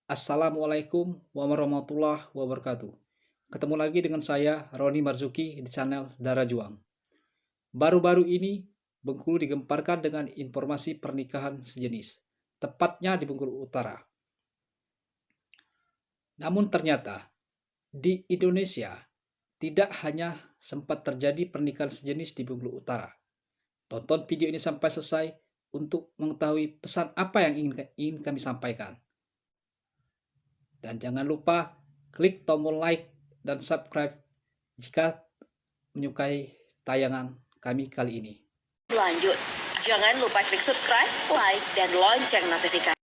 Assalamualaikum warahmatullahi wabarakatuh. Ketemu lagi dengan saya, Roni Marzuki, di channel Darah Juang. Baru-baru ini, Bengkulu digemparkan dengan informasi pernikahan sejenis, tepatnya di Bengkulu Utara. Namun ternyata, di Indonesia, tidak hanya sempat terjadi pernikahan sejenis di Bengkulu Utara. Tonton video ini sampai selesai untuk mengetahui pesan apa yang ingin kami sampaikan. Dan jangan lupa klik tombol like dan subscribe jika menyukai tayangan kami kali ini. Lanjut, jangan lupa klik subscribe, like, dan lonceng notifikasi.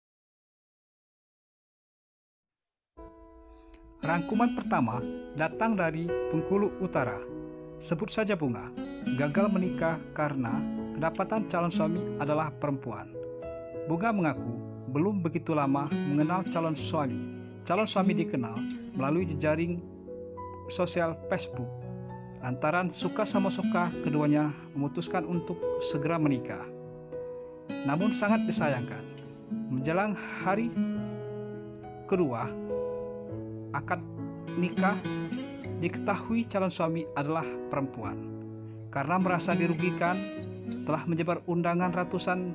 Rangkuman pertama datang dari Bengkulu Utara. Sebut saja Bunga, gagal menikah karena kedapatan calon suami adalah perempuan. Bunga mengaku belum begitu lama mengenal calon suami. Calon suami dikenal melalui jejaring sosial Facebook. Lantaran suka sama suka, keduanya memutuskan untuk segera menikah. Namun sangat disayangkan, menjelang hari kedua akad nikah, diketahui calon suami adalah perempuan. Karena merasa dirugikan, telah menyebar ratusan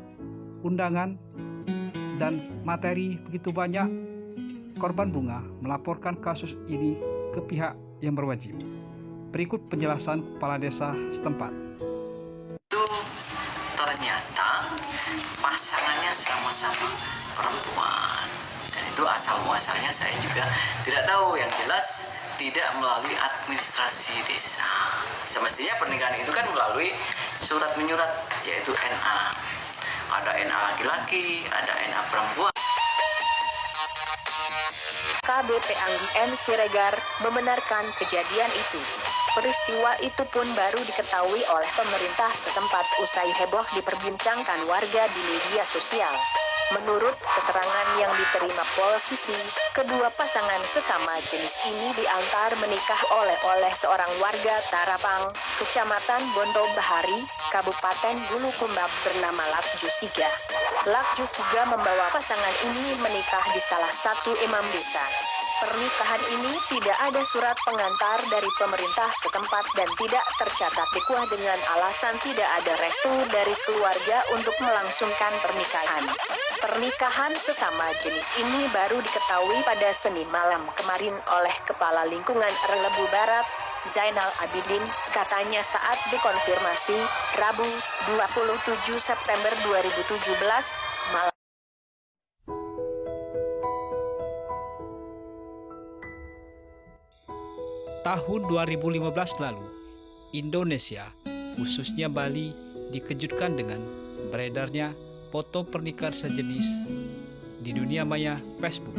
undangan dan materi begitu banyak, korban Bunga melaporkan kasus ini ke pihak yang berwajib. Berikut penjelasan kepala desa setempat. Itu ternyata pasangannya sama-sama perempuan. Dan itu asal muasalnya saya juga tidak tahu. Yang jelas tidak melalui administrasi desa. Semestinya pernikahan itu kan melalui surat menyurat, yaitu NA. Ada NA laki-laki, ada NA perempuan. KBP Anggi N. Siregar membenarkan kejadian itu. Peristiwa itu pun baru diketahui oleh pemerintah setempat usai heboh diperbincangkan warga di media sosial. Menurut keterangan yang diterima polisi, kedua pasangan sesama jenis ini diantar menikah oleh seorang warga Tarapang, Kecamatan Bondo Bahari, Kabupaten Bulukumba bernama Lakju Siga. Lakju Siga membawa pasangan ini menikah di salah satu imam desa. Pernikahan ini tidak ada surat pengantar dari pemerintah setempat dan tidak tercatat di KUA dengan alasan tidak ada restu dari keluarga untuk melangsungkan pernikahan. Pernikahan sesama jenis ini baru diketahui pada Senin malam kemarin oleh Kepala Lingkungan Relebu Barat, Zainal Abidin, katanya saat dikonfirmasi Rabu 27 September 2017 malam. Tahun 2015 lalu, Indonesia, khususnya Bali, dikejutkan dengan beredarnya foto pernikahan sejenis di dunia maya Facebook.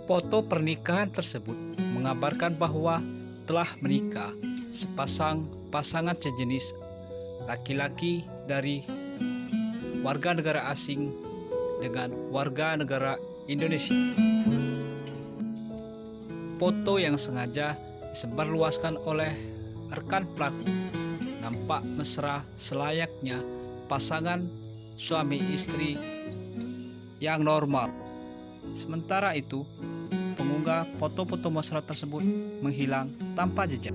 Foto pernikahan tersebut mengabarkan bahwa telah menikah pasangan sejenis laki-laki dari warga negara asing dengan warga negara Indonesia. Foto yang sengaja disebarluaskan oleh rekan pelaku nampak mesra selayaknya pasangan suami istri yang normal. Sementara itu, pengunggah foto-foto mesra tersebut menghilang tanpa jejak.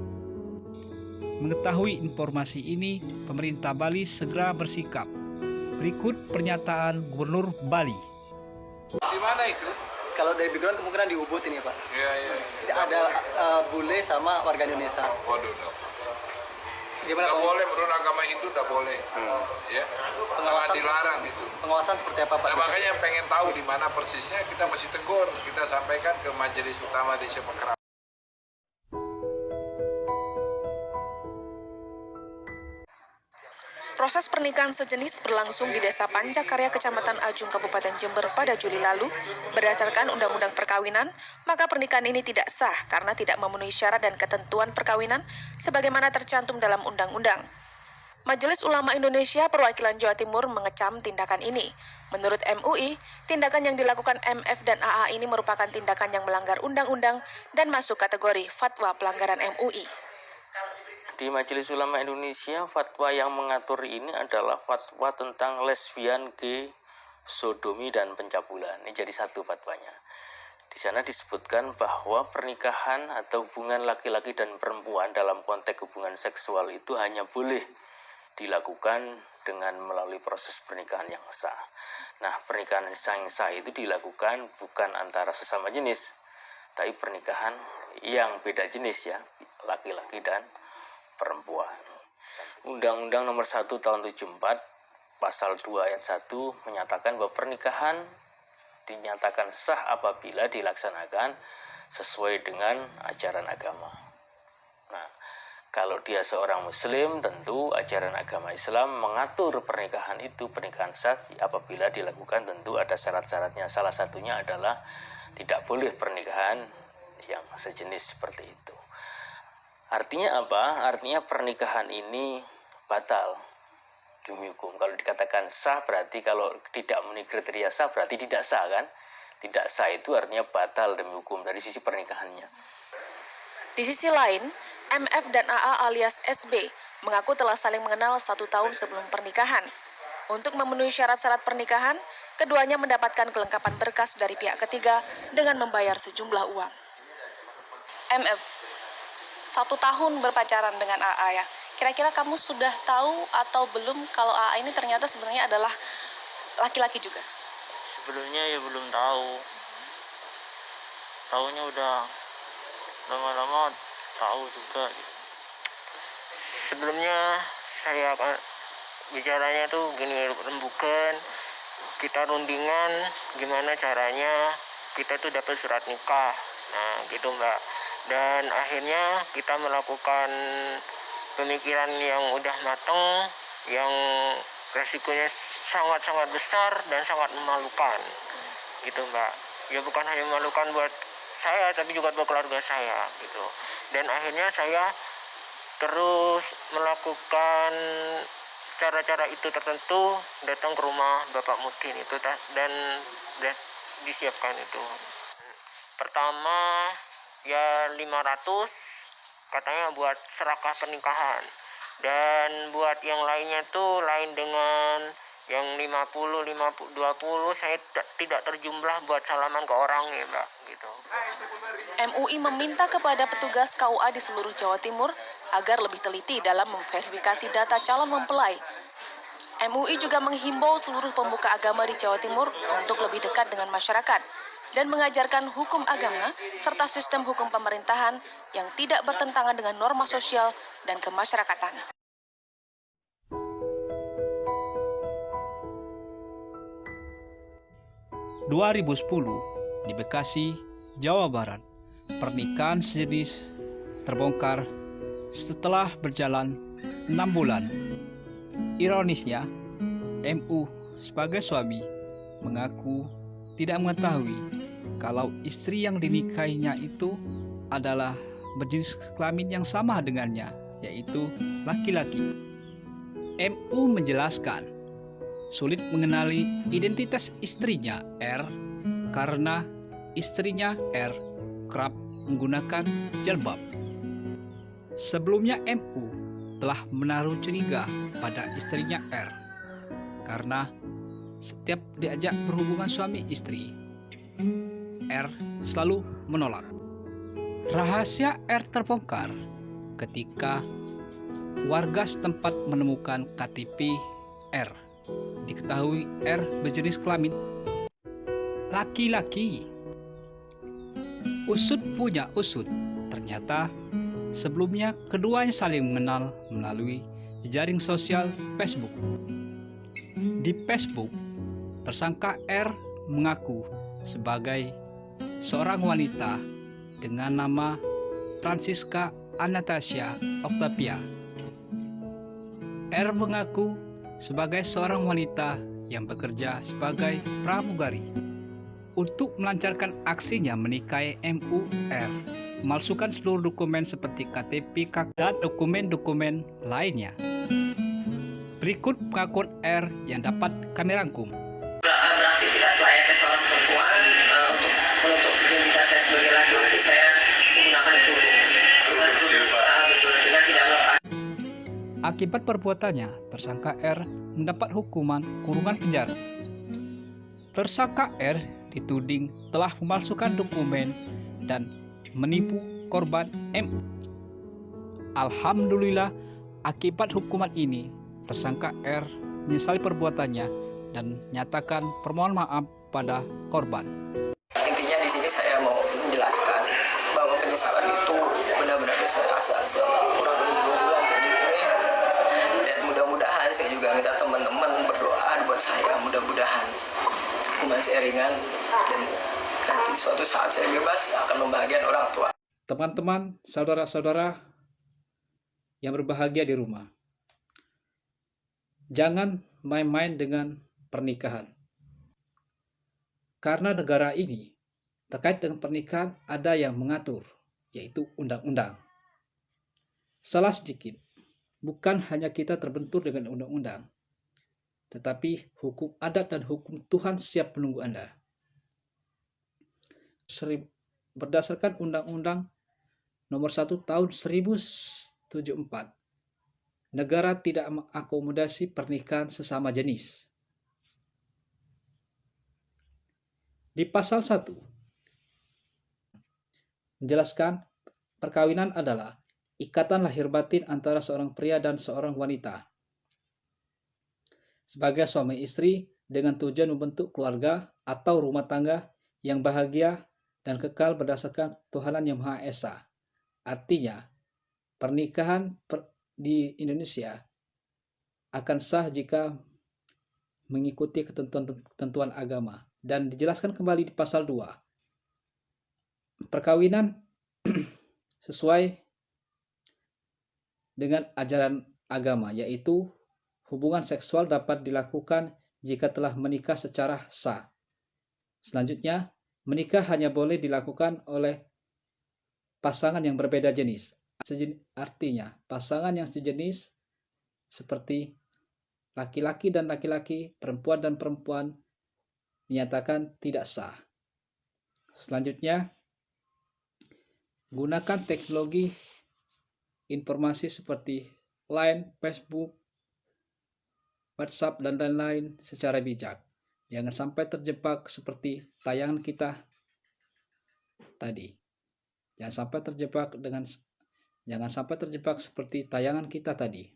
Mengetahui informasi ini, pemerintah Bali segera bersikap. Berikut pernyataan Gubernur Bali. Di mana itu? Kalau dari background kemungkinan di Ubud ini Pak. Iya. Ada bule sama warga Indonesia. Waduh, no. Gimana Nggak Pak? boleh, menurut agama Hindu nggak boleh. Ya, sangat dilarang itu. Pengawasan seperti apa Pak? Nah, makanya pengen tahu di mana persisnya, kita mesti tegur, kita sampaikan ke Majelis Utama Desa Pekerap. Proses pernikahan sejenis berlangsung di Desa Pancakarya, Kecamatan Ajung, Kabupaten Jember pada Juli lalu. Berdasarkan Undang-Undang Perkawinan, maka pernikahan ini tidak sah karena tidak memenuhi syarat dan ketentuan perkawinan sebagaimana tercantum dalam undang-undang. Majelis Ulama Indonesia Perwakilan Jawa Timur mengecam tindakan ini. Menurut MUI, tindakan yang dilakukan MF dan AA ini merupakan tindakan yang melanggar undang-undang dan masuk kategori fatwa pelanggaran MUI. Di Majelis Ulama Indonesia, fatwa yang mengatur ini adalah fatwa tentang lesbian, gay, sodomi dan pencabulan. Ini jadi satu fatwanya. Di sana disebutkan bahwa pernikahan atau hubungan laki-laki dan perempuan dalam konteks hubungan seksual itu hanya boleh dilakukan dengan melalui proses pernikahan yang sah. Nah, pernikahan yang sah itu dilakukan bukan antara sesama jenis, tapi pernikahan yang beda jenis ya, laki-laki dan perempuan. Undang-Undang Nomor 1 Tahun 74 Pasal 2 Ayat 1 menyatakan bahwa pernikahan dinyatakan sah apabila dilaksanakan sesuai dengan ajaran agama. Nah, kalau dia seorang muslim, tentu ajaran agama Islam mengatur pernikahan itu, pernikahan sah apabila dilakukan tentu ada syarat-syaratnya. Salah satunya adalah tidak boleh pernikahan yang sejenis seperti itu. Artinya apa? Artinya pernikahan ini batal demi hukum. Kalau dikatakan sah berarti kalau tidak memenuhi kriteria sah berarti tidak sah kan? Tidak sah itu artinya batal demi hukum dari sisi pernikahannya. Di sisi lain, MF dan AA alias SB mengaku telah saling mengenal 1 tahun sebelum pernikahan. Untuk memenuhi syarat-syarat pernikahan, keduanya mendapatkan kelengkapan berkas dari pihak ketiga dengan membayar sejumlah uang. MF, 1 tahun berpacaran dengan AA ya. Kira-kira kamu sudah tahu atau belum kalau AA ini ternyata sebenarnya adalah laki-laki juga? Sebelumnya ya belum tahu. Tahunya udah lama-lama tahu juga. Sebelumnya saya akan bicaranya tuh gini, rembukan, kita rundingan gimana caranya kita tuh dapat surat nikah. Nah gitu Mbak. Dan akhirnya kita melakukan pemikiran yang udah matang, yang resikonya sangat-sangat besar dan sangat memalukan gitu Mbak. Ya bukan hanya memalukan buat saya tapi juga buat keluarga saya gitu. Dan akhirnya saya terus melakukan cara-cara itu tertentu, datang ke rumah Bapak Mudin itu dan disiapkan itu. Pertama ya 500 katanya buat serakah pernikahan, dan buat yang lainnya tuh lain dengan yang 50, 20 saya tidak terjumlah buat salaman ke orang ya Mbak gitu. MUI meminta kepada petugas KUA di seluruh Jawa Timur agar lebih teliti dalam memverifikasi data calon mempelai. MUI juga menghimbau seluruh pemuka agama di Jawa Timur untuk lebih dekat dengan masyarakat dan mengajarkan hukum agama serta sistem hukum pemerintahan yang tidak bertentangan dengan norma sosial dan kemasyarakatan. di Bekasi, Jawa Barat, pernikahan sejenis terbongkar setelah berjalan 6 bulan. Ironisnya, MU sebagai suami mengaku tidak mengetahui kalau istri yang dinikahinya itu adalah berjenis kelamin yang sama dengannya, yaitu laki-laki. MU menjelaskan sulit mengenali identitas istrinya R karena istrinya R kerap menggunakan jilbab. Sebelumnya MU telah menaruh curiga pada istrinya R karena setiap diajak berhubungan suami istri, R selalu menolak. Rahasia R terbongkar ketika warga setempat menemukan KTP R. Diketahui R berjenis kelamin laki-laki. Usut punya usut, ternyata sebelumnya keduanya saling mengenal melalui jejaring sosial Facebook. Di Facebook, tersangka R mengaku sebagai seorang wanita dengan nama Francisca Anastasia Octavia. R mengaku sebagai seorang wanita yang bekerja sebagai pramugari. Untuk melancarkan aksinya menikahi MU, R memalsukan seluruh dokumen seperti KTP, KK, dan dokumen-dokumen lainnya. Berikut pengakuan R yang dapat kami rangkum. Beraktivitas selayaknya seorang perempuan untuk menutup identitas saya sebagai laki-laki, saya menggunakan tudung. Dengan tidak melepas. Akibat perbuatannya, tersangka R mendapat hukuman kurungan penjara. Tersangka R dituding telah memalsukan dokumen dan menipu korban M. Alhamdulillah, akibat hukuman ini, tersangka R menyesali perbuatannya dan nyatakan permohonan maaf pada korban. Intinya di sini saya mau menjelaskan bahwa penyesalan itu benar-benar saya rasa selama kurang lebih 2 bulan saya di sini, dan mudah-mudahan saya juga minta teman-teman berdoa buat saya, mudah-mudahan hukuman saya ringan dan nanti suatu saat saya bebas akan membahagiakan orang tua. Teman-teman, saudara-saudara yang berbahagia di rumah, jangan main-main dengan pernikahan. Karena negara ini terkait dengan pernikahan ada yang mengatur, yaitu undang-undang. Salah sedikit, bukan hanya kita terbentur dengan undang-undang, tetapi hukum adat dan hukum Tuhan siap menunggu Anda. Berdasarkan Undang-Undang Nomor 1 Tahun 1074, negara tidak mengakomodasi pernikahan sesama jenis. Di pasal 1 menjelaskan perkawinan adalah ikatan lahir batin antara seorang pria dan seorang wanita sebagai suami istri dengan tujuan membentuk keluarga atau rumah tangga yang bahagia dan kekal berdasarkan ketuhanan Yang Maha Esa. Artinya, pernikahan di Indonesia akan sah jika mengikuti ketentuan agama. Dan dijelaskan kembali di pasal 2. Perkawinan sesuai dengan ajaran agama, yaitu hubungan seksual dapat dilakukan jika telah menikah secara sah. Selanjutnya, menikah hanya boleh dilakukan oleh pasangan yang berbeda jenis. Artinya, pasangan yang sejenis seperti laki-laki dan laki-laki, perempuan dan perempuan dinyatakan tidak sah. Selanjutnya, gunakan teknologi informasi seperti Line, Facebook, WhatsApp, dan lain-lain secara bijak. Jangan sampai terjebak seperti tayangan kita tadi. Jangan sampai terjebak seperti tayangan kita tadi.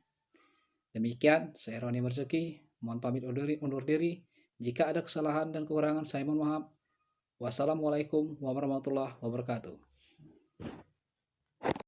Demikian, saya Roni Marzuki, mohon pamit undur diri. Jika ada kesalahan dan kekurangan, saya mohon maaf. Wassalamualaikum warahmatullahi wabarakatuh.